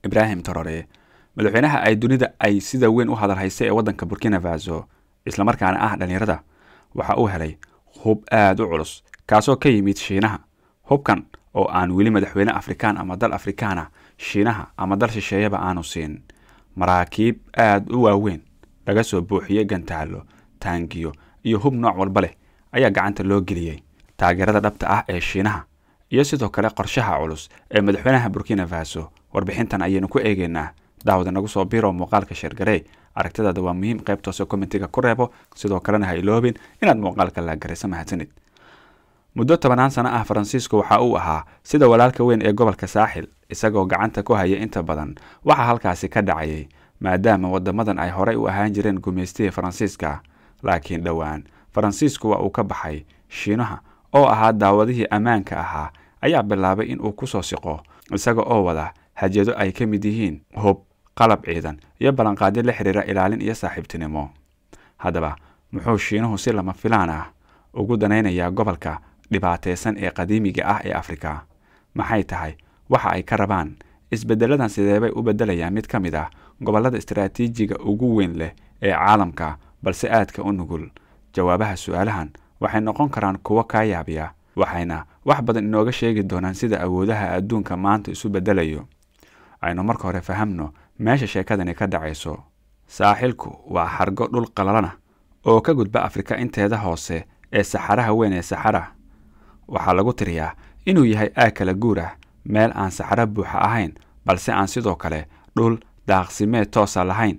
Ibrahim Traoré madaxweynaha ay dunida ay sida weyn u hadal haysay ee wadanka Burkina Faso isla markaana ah dhalinyarada waxa uu helay hub aad u culus kaasoo ka yimid Shiinaha. Hubkan oo aan weli madaxweyne Afrikaan ama dal Afrikaana Shiinaha ama dal shisheeyaba aanu siin. Maraakiib aad u waaweyn laga soo buuxiyay gantaalo, taangiyo iyo hub nooc walba leh ayaa gacanta loo geliyay. Taageerada dhabta ah ee Shiinaha iyo sidoo kale qorshaha culus ee madaxweynaha Burkina Faso. Warbixintan ayaynu ku eegaynaa. daawada nagu soo biro muuqaalka sheergarey. Aragtidaada waa muhiim, qaybta soo commentiga ku reebo, sidoo kalena ha iloobin inaad muuqaalka la gareyso mahadsanid. Muddo 10 sano ah Faransiisku waxa uu ahaa sida walaalka weyn ee gobolka Saaxil, isagoo gacanta ku haya inta badan waxa halkaasi ka dhacayay, maadaama wadamadan ay horey u ahaan jireen gumeystihii Faransiiska. Laakiin dhawaan Faransiisku waa uu ka baxay. Shiinaha oo ahaa daawadihii ammaanka ahaa ayaa bilaabay in uu ku soo siqo, isaga oo wada hajado ay ka mid yihiin hub, qalab ciidan iyo ballanqaadyo la xiriira ilaalin iyo saaxiibtinimo. Haddaba muxuu Shiinuhu si lama filaan ah ugu danaynayaa gobolka dhibaataysan ee qadiimiga ah ee Afrika? Maxay tahay waxa ay ka rabaan? Isbedeladan sidee bay u bedelayaan mid ka mid ah gobolada istiraatiijiga ugu weyn leh ee caalamka balse aadka u nugul? Jawaabaha su'aalahan waxay noqon karaan kuwo ka yaabiya, waxayna wax badan inooga sheegi doonaan sida awoodaha adduunka maanta isu bedelayo. Aynu marka hore fahamno meesha sheekadani ka dhacayso. Saaxilku waa xargo dhul qalalana oo ka gudba Afrika inteeda hoose ee saxaraha weyn ee Sahara. Waxaa lagu tiriyaa inuu yahay kala guur ah, meel aan saxara buuxa ahayn balse aan sidoo kale dhul daaqsimeed toos ah lahayn.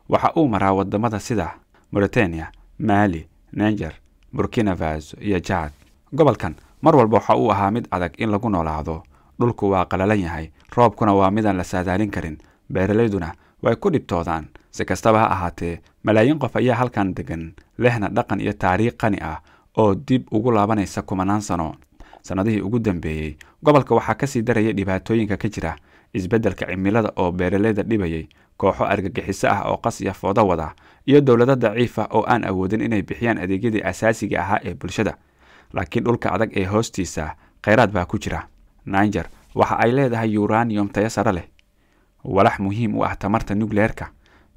Waxa uu maraa wadamada sida Mauritania, Mali, Niger, Burkina Faso iyo Chad. Gobolkan mar walba waxa uu ahaa mid adag in lagu noolaado. Dhulku waa qalalan yahay, roobkuna waa midaan la saadaalin karin, beeralayduna way ku dhibtoodaan. Si kastaba ha ahaatee, malaayiin qof ayaa halkan degan, lehna dhaqan iyo taariikh qani ah oo dib ugu laabanaysa kumanaan sano. Sanadihii ugu dambeeyay, gobolka waxaa ka sii darayay dhibaatooyinka ka jira isbeddelka cimilada oo beeralayda dhibayay, kooxo argagixiso ah oo qas iyo foodo wada, iyo dawlado daciif ah oo aan awoodin inay bixiyaan adeegyadii asaasiga ahaa ee bulshada. Laakiin dhulka adag ee hoostiisa kheyraad baa ku jira. Niger waxa ay leedahay uranium tayo sare leh, walax muhiim u ah tamarta nuclearka.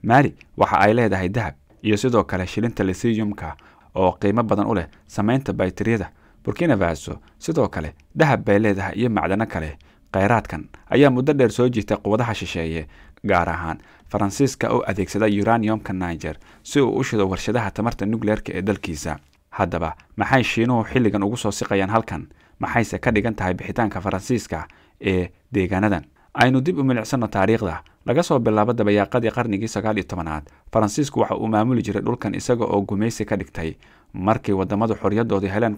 Mali waxa ay leedahay dahab iyo sidoo kale shilinta lithiumka oo qiimo badan u leh samaynta baytariyada. Burkina Faso sidoo kale dahab bay leedahay iyo macdano kale. Kheyraadkan ayaa muddo dheer soo jiitay quwadaha shisheeye, gaar ahaan Faransiiska oo adeegsada uraniumka Niger si uu u shido warshadaha tamarta nuclearka ee dalkiisa. Haddaba maxay Shiinuhu xilligan ugu soo siqayaan halkan? Maxayse ka dhigan tahay bixitaanka Faransiiska ee deegaanadan? Aynu dib u milicsano taariikhda. Laga soo bilaabo dabayaaqadii qarnigii 19aad, Faransiisku waxa uu maamuli jiray dhulkan isaga oo gumeysi ka dhigtay. Markii wadamadu xorriyadoodii heleen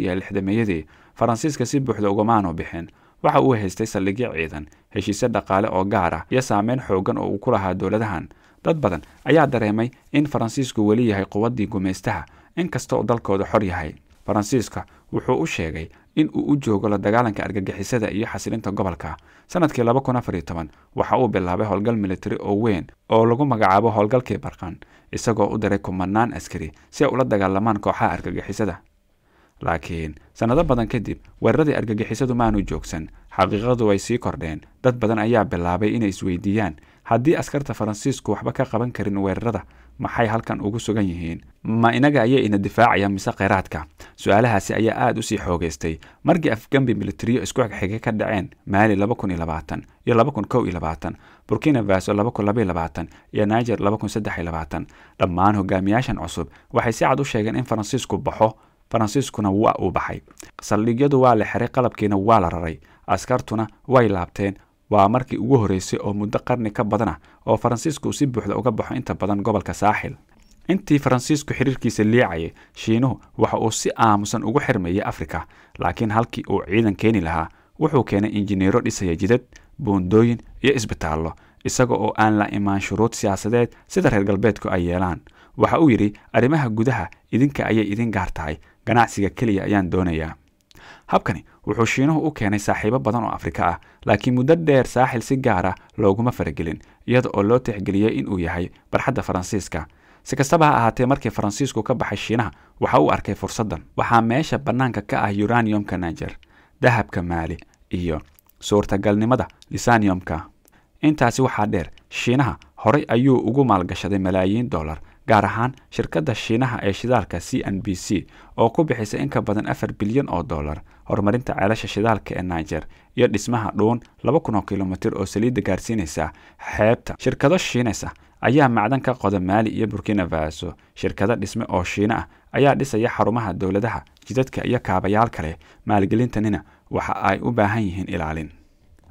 1960meeyadii, Faransiiska si buuxda ugamaanu bixin. Waxa uu haystay saldhigyo ciidan, heshiisyo dhaqaale oo gaar ah iyo saameyn xooggan oo uu ku lahaa dowladahan. Dad badan ayaa dareemay in Faransiisku weli yahay quwaddii gumeystaha, inkasta oo dalkooda xor yahay. Faransiiska wuxuu u sheegay in uu u joogo la dagaalanka argagixisada iyo xasilinta gobolka. Sanadkii 2014 waxa uu bilaabay howlgal militari oo weyn oo lagu magacaabo howlgalkii Barqan, isagoo u diray kumanaan askari si ay ula dagaalamaan kooxaha argagixisada. Laakiin sanado badan kadib, weeraradii argagixisadu maanu joogsan. Xaqiiqadu way sii kordheen. Dad badan ayaa bilaabay inay isweydiiyaan haddii askarta Faransiisku waxba ka qaban karin weerarada, maxay halkan ugu sugan yihiin? Ma inaga ayay ina difaacayaan mise kheyraadka? Su'aalahaasi ayaa aad u sii xoogaystay markii afgambi militariyo isku xigxigay ka dhaceen Mali 2020 iyo 2021, Burkina Faso 2022 iyo Niger 2023. Dhammaan hogaamiyaashan cusub waxay si cad u sheegeen in Faransiisku baxo. Faransiiskuna waa uu baxay. Saldhigyadu waa la xiray, qalabkiina waa la raray, askartuna way laabteen. Waa markii ugu horeysay oo muddo qarni ka badan ah oo Faransiisku si buuxda uga baxo inta badan gobolka Saaxil. Intii Faransiisku xiriirkiisa liicayay, Shiinuhu waxa uu si aamusan ugu xirmayay Afrika, laakiin halkii uu ciidan keeni lahaa, wuxuu keenay injineero dhisaya jidad, buundooyin iyo isbitaallo, isaga oo aan la imaan shuruud siyaasadeed sida reer galbeedku ay yeelaan. Waxa uu yiri arrimaha gudaha idinka ayay idin gaar tahay, ganacsiga kaliya ayaan doonayaa. Habkani wuxuu Shiinuhu u keenay saaxiibo badan oo Afrika ah, laakiin muddo dheer Saaxil si gaar ah looguma faragelin, iyada oo loo tixgeliyay in uu yahay barxadda Faransiiska. Si kastaba ha ahaatee, markii Faransiisku ka baxay Shiinaha, waxa uu arkay fursadan. Waxaa meesha bannaanka ka ah uraniumka Niger, dahabka Mali iyo suurtagalnimada lithiumka. intaasi waxaa dheer shiinaha horey ayuu ugu maalgashaday malaayiin dollar gaar ahaan shirkadda shiinaha ee shidaalka CNPC oo ku bixisay in ka badan 4 bilyan oo dollar horumarinta ceelasha shidaalka ee Niger iyo dhismaha dhuun 2,000 kilomitir oo saliidda gaarsiinaysa xeebta. Shirkado Shiineys ah ayaa macdan ka qoda Mali iyo Burkina Faso. Shirkado dhisme oo Shiina ah ayaa dhisaya xarumaha dawladaha, jidadka iyo kaabayaal kale. Maalgelintanina waxa ay u baahan yihiin ilaalin.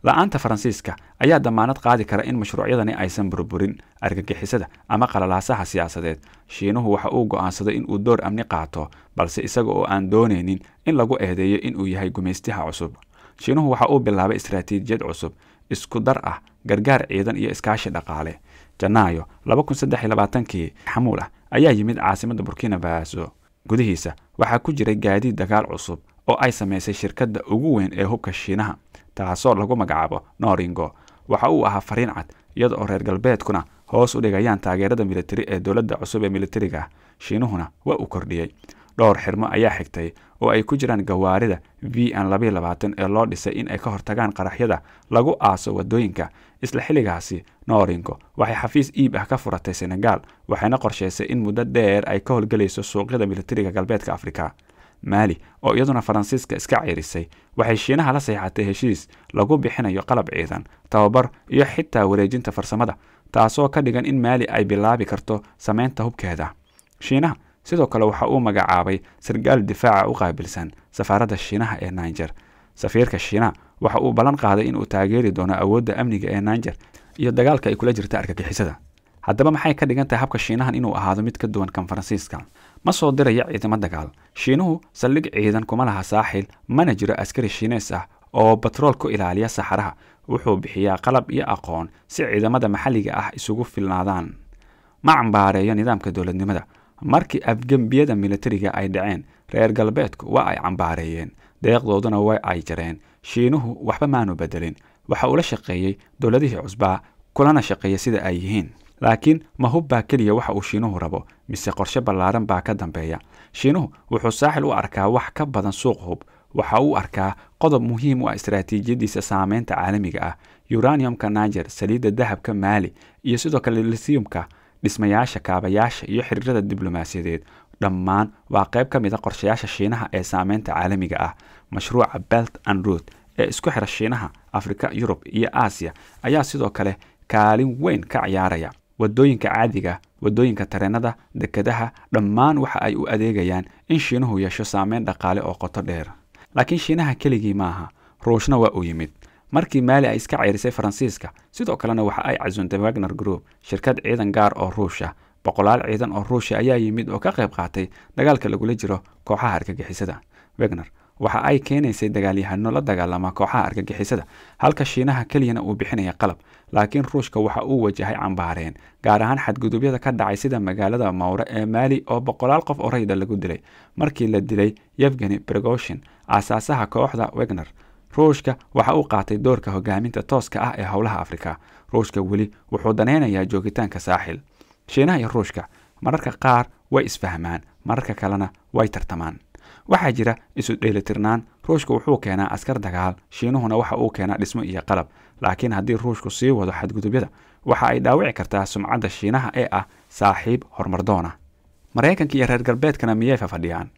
la'aanta Faransiiska ayaa damaanad qaadi kara in mashruucyadani aysan burburin argagixisada ama qalalaasaha siyaasadeed. Shiinuhu waxa uu go'aansaday in uu door amni qaato, balse isaga oo aan dooneynin in lagu eedeeyo in uu yahay gumaystaha cusub. Shiinuhu waxa uu bilaabay istiraatiijiyad cusub, isku dar ah gargaar ciidan iyo iskaashi dhaqaale. Janaayo 2023 xamuul ah ayaa yimid caasimadda Burkina Faso. Gudihiisa waxaa ku jiray gaadiid dagaal cusub oo ay sameysay shirkadda ugu weyn ee hubka Shiinaha, taasoo lagu magacaabo Noringo. Waxa uu ahaa fariin cad iyada oo reer galbeedkuna hoos u dhigayaan taageerada militari ee dowladda cusub ee militariga. Shiinuhuna waa uu kordhiyay. dhowr xirmo ayaa xigtay oo ay ku jiraan gawaarida VN22 ee loo dhisay in ay ka hortagaan qaraxyada lagu aaso wadooyinka. Isla xilligaasi Noringo waxay xafiis iib ah ka furatay Senegal, waxayna qorsheysay in muddo dheer ay ka howlgalayso suuqyada militariga galbeedka Afrika. Mali oo iyaduna Faransiiska iska ceerisay waxay Shiinaha la saxiixatay heshiis lagu bixinayo qalab ciidan, tababar iyo xitaa wareejinta farsamada, taasoo ka dhigan in Mali ay bilaabi karto sameynta hubkeeda. Shiinaha sidoo kale waxa uu magacaabay sargaal difaaca u qaabilsan safaaradda Shiinaha ee Niger. Safiirka Shiinaha waxa uu ballan qaaday in uu taageeri doono awoodda amniga ee Niger iyo dagaalka ay kula jirta argagixisada. Haddaba maxay ka dhigan tahay habka Shiinahan inuu ahaado mid ka duwan kan Faransiiska? Ma soo diraya ciidamo dagaal. Shiinuhu saldhig ciidan kuma laha saaxil, mana jiro askari Shiineys ah oo batrool ku ilaaliya saxaraha. Wuxuu bixiyaa qalab iyo aqoon si ciidamada maxalliga ah isugu filnaadaan. Ma cambaareeyo nidaamka dowladnimada. Markii afgambiyada militariga ay dhaceen, reer galbeedku waa ay cambaareeyeen, deeqdooduna way ay jareen. Shiinuhu waxba maanu bedelin. Waxa uu la shaqeeyay dowladihii cusbaa, kulana shaqeeyay sida ay yihiin. laakiin ma hubbaa keliya waxa uu Shiinuhu rabo mise qorshe ballaaran baa ka dambeeya. Shiinuhu wuxuu saaxil u arkaa wax ka badan suuq hub. Waxa uu arkaa qodob muhiim u ah istiraatiijiyadiisa saameynta caalamiga ah. Uraniumka Niger, saliidda dahabka Mali iyo sidoo kale lithiumka, dhismayaasha kaabayaasha iyo xiriirada diblomaasiyadeed dhammaan waa qayb ka mid ah qorshayaasha Shiinaha ee saameynta caalamiga ah. Mashruuca Belt and Road ee isku xira Shiinaha, Afrika, Yurub iyo Aasiya ayaa sidoo kale kaalin weyn ka ciyaaraya. wadooyinka caadiga, wadooyinka tareenada, dekedaha, dhammaan waxa ay u adeegayaan in Shiinuhu yeesho saameyn dhaqaale oo qoto dheer. Laakiin Shiinaha keligii maaha, Ruushna waa u yimid. Markii Mali ay iska ceerisay Faransiiska, sidoo kalena waxa ay casuuntay Wagner Group, shirkad ciidan gaar oo Ruush ah. Boqolaal ciidan oo Ruush ayaa yimid oo ka qayb qaatay dagaalka lagula jiro kooxaha argagixisada. Wagner waxa ay keenaysay dagaalyahano la dagaalama kooxaha argagixisada, halka Shiinaha keliyana uu bixinaya qalab. Laakiin Ruushka waxa uu wajahay cambaareen, gaar ahaan xadgudubyada ka dhacay sida magaalada Mawre ee Mali oo boqolaal qof oo rayid lagu dilay markii la dilay Yevgeny Prigozhin, aasaasaha kooxda Wagner. Ruushka waxa uu qaatay doorka hogaaminta tooska ah ee howlaha Afrika. Ruushka weli wuxuu daneynayaa joogitaanka saaxil. Shiinaha iyo Ruushka mararka qaar way isfahmaan, mararka kalena way tartamaan. waxaa jira isu dheelitirnaan. Ruushku wuxuu keenaa askar dagaal, Shiinuhuna waxa uu keenaa dhismo iyo qalab. Laakiin haddii Ruushku sii wado xadgudubyada, waxa ay dhaawici kartaa sumcadda Shiinaha ee ah saaxiib horumardoona. Mareykanka iyo reer galbeedkana miyay fadhiyaan?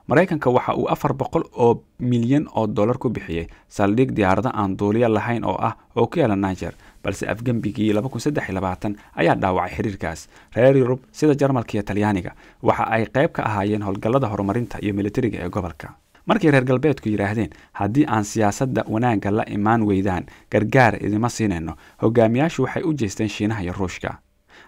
Mareykanka waxa uu 400 milyan oo dollar ku bixiyay saldhig diyaarado aan duuliye lahayn oo ku yaala Niger, balse afgambigii 2023 ayaa dhaawacay xiriirkaas. Reer Yurub sida Jarmalka iyo Talyaaniga waxa ay qayb ka ahaayeen howlgallada horumarinta iyo militariga ee gobolka. Markii reer galbeedku yiraahdeen haddii aan siyaasadda wanaagga la imaan weydaan gargaar idima siinayno, hogaamiyaashu waxay u jeesteen Shiinaha iyo Ruushka.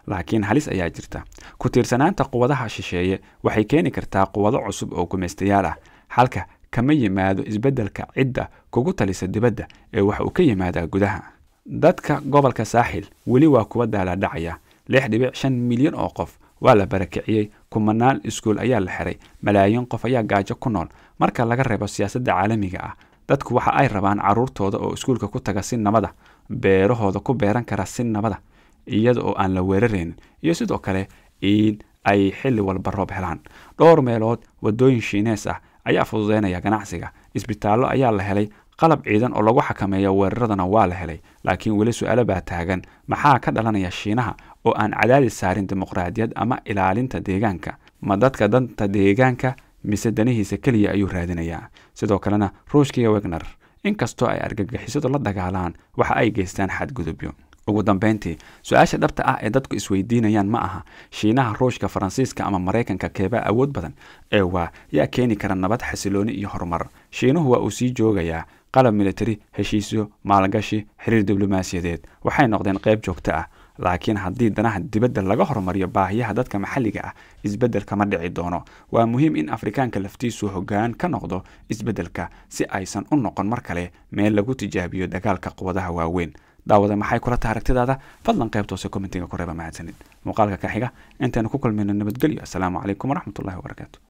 laakiin halis ayaa jirta. Ku tiirsanaanta quwadaha shisheeye waxay keeni kartaa quwado cusub oo gumaystayaal ah. Halka kama yimaado isbeddelka cidda kugu talisa dibadda ee waxa uu ka yimaadaa gudaha. Dadka gobolka saaxil weli waa kuwa daala dhacaya. 6.5 milyan oo qof waa la barakiciyay, kumanaan iskuul ayaa la xiray, malaayiin qof ayaa gaajo ku nool. Marka laga reebo siyaasadda caalamiga ah, dadku waxa ay rabaan caruurtooda oo iskuulka ku taga si nabada, beerahooda ku beeran kara si nabada, iyada oo aan la weerarayn, iyo sidoo kale in ay xilli walba roob helaan. Dhowr meelood wadooyin Shiineys ah ayaa fududeynaya ganacsiga. Isbitaallo ayaa la helay, qalab ciidan oo lagu xakameeyo weeraradana waa la helay laakiin weli su'aalo baa taagan maxaa ka dhalanaya Shiinaha oo aan cadaadis saarin dimuqraadiyad ama ilaalinta deegaanka ma dadka danta deegaanka mise danihiisa kaliya ayuu raadinayaa sidoo kalena Ruushka iyo Wagner inkastoo ay argagixisadu la dagaalaan waxa ay geystaan xadgudubyo ugu dambeyntii su'aasha dhabta ah ee dadku isweydiinayaan ma aha Shiinaha Ruushka Faransiiska ama Mareykanka keeba awood badan ee waa yaa keeni kara nabad xasilooni iyo horumar Shiinuhu waa uu sii joogayaa qalab military heshiisyo maalgashi xiriir diblomaasiyadeed waxay noqdeen qayb joogto ah laakiin haddii danaha dibadda laga hormariyo baahiyaha dadka maxalliga ah isbeddelka ma dhici doono waa muhiim in Afrikaanka laftiisu hoggaan ka noqdo isbeddelka si aysan u noqon mar kale meel lagu tijaabiyo dagaalka quwadaha waaweyn daawada maxay kula taaragtidaada fadlan qaybta hoose commentiga ku reeba mahadsanid muuqaalka ka xiga intaanu ku kulmayno nabadgelyo assalaamu calaykum waraxmatullaahi wabarakaatu